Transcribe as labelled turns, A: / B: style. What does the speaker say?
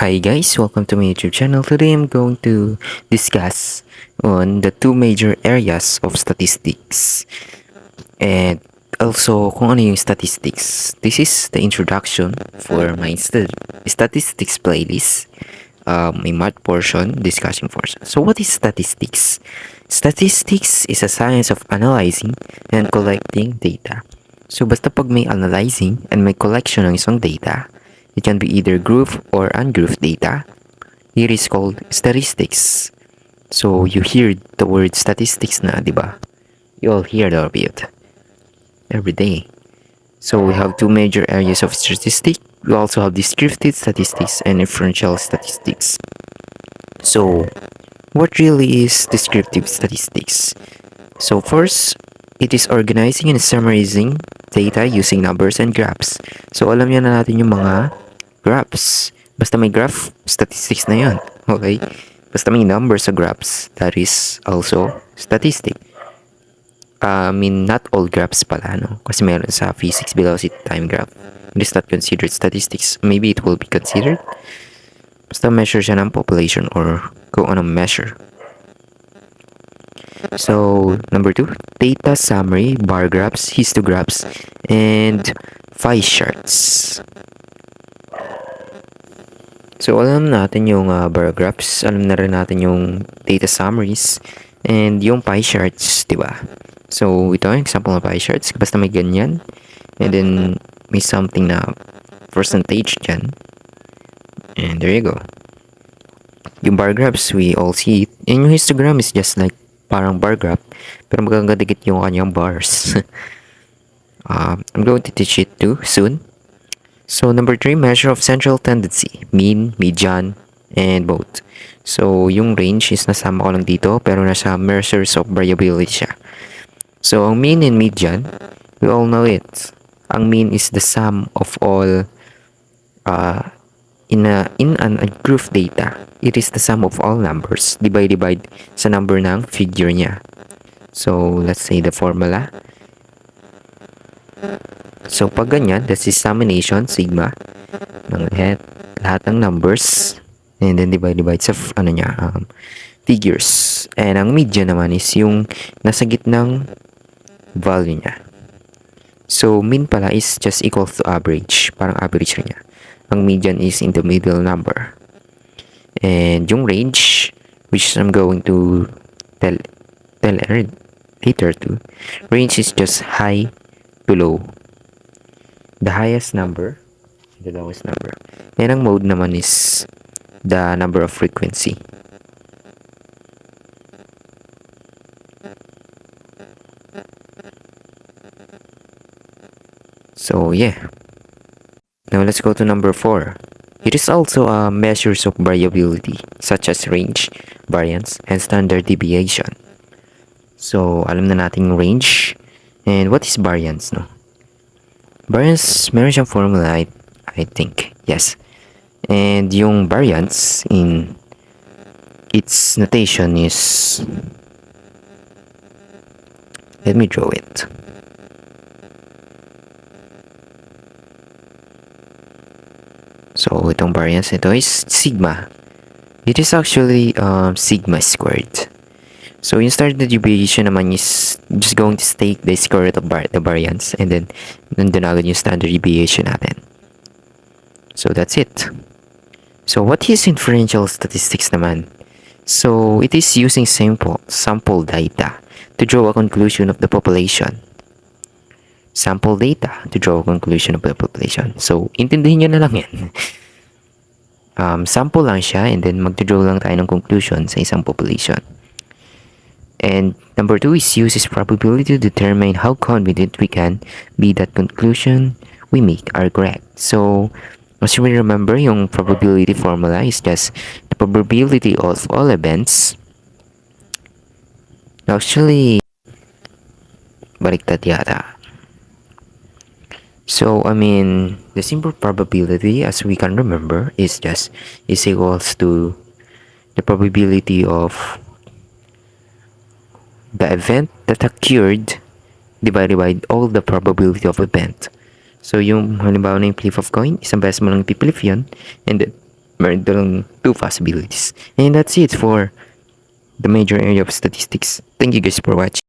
A: Hi guys, welcome to my YouTube channel. Today I'm going to discuss on the two major areas of statistics and also kung ano yung statistics. This is the introduction for my statistics playlist. My math portion, discussion portion. So what is statistics? Statistics is a science of analyzing and collecting data. So basta pag may analyzing and may collection ng isang data, it can be either group or ungrouped data. It is called statistics. So you hear the word statistics na, di ba? You all hear of it every day. So we have two major areas of statistics. We also have descriptive statistics and inferential statistics. So what really is descriptive statistics? So first, it is organizing and summarizing data using numbers and graphs. So alam niyo na natin yung mga graphs. Basta may graph, statistics na yan. Okay? Basta may numbers sa graphs, that is also statistic. I mean, not all graphs pala, no? Kasi meron sa physics velocity time graph. It is not considered statistics. Maybe it will be considered. Basta measure siya ng population or kung anong measure. So, number 2, data summary, bar graphs, histographs, and pie charts. So, alam natin yung bar graphs, alam na rin natin yung data summaries, and yung pie charts, di ba? So, ito ang example ng pie charts. Basta may ganyan, and then may something na percentage dyan. And there you go. Yung bar graphs, we all see it. And yung histogram is just like parang bar graph, pero magkakadikit yung kanyang bars. I'm going to teach it too soon. So number 3, measure of central tendency, mean, median, and both. So yung range is nasama ko lang dito, pero nasa measures of variability siya. So ang mean and median, we all know it. Ang mean is the sum of all in an ungrouped data. It is the sum of all numbers divide sa number ng figure niya. So let's say the formula. So pag ganyan, that's the summation sigma ng lahat ng numbers and then divide sa figures. And ang median naman is yung nasa gitnang value niya. So mean pala is just equals to average, parang average niya. Ang median is in the middle number. And yung range, which I'm going to tell later to, range is just high to low. The highest number, the lowest number. And ang mode naman is the number of frequency. So yeah. Now let's go to number 4. It is also measures of variability such as range, variance, and standard deviation. So alam na natin range. And what is variance, no? Variance, meron siyang formula, I think. Yes. And yung variance in its notation is, let me draw it. So itong variance nito is sigma. It is actually sigma squared. So yung standard deviation naman is just going to take the square root of the variance and then nandun agad yung standard deviation natin. So that's it. So what is inferential statistics naman? So it is using sample data to draw a conclusion of the population. Sample data to draw a conclusion of the population. So intindihin nyo na lang yan. Sample lang siya and then magto-draw lang tayo ng conclusion sa isang population. And number 2 is uses probability to determine how confident we can be that conclusion we make are correct. So, as you may remember, yung probability formula is just the probability of all events. Actually, baliktad yata. So, I mean, the simple probability, as we can remember, is equals to the probability of the event that occurred divided by all the probability of event. So, yung halimbawa na yung flip of coin, isang beses mo lang ipipilip yun, and then Meron lang two possibilities. And that's it for the major area of statistics. Thank you guys for watching.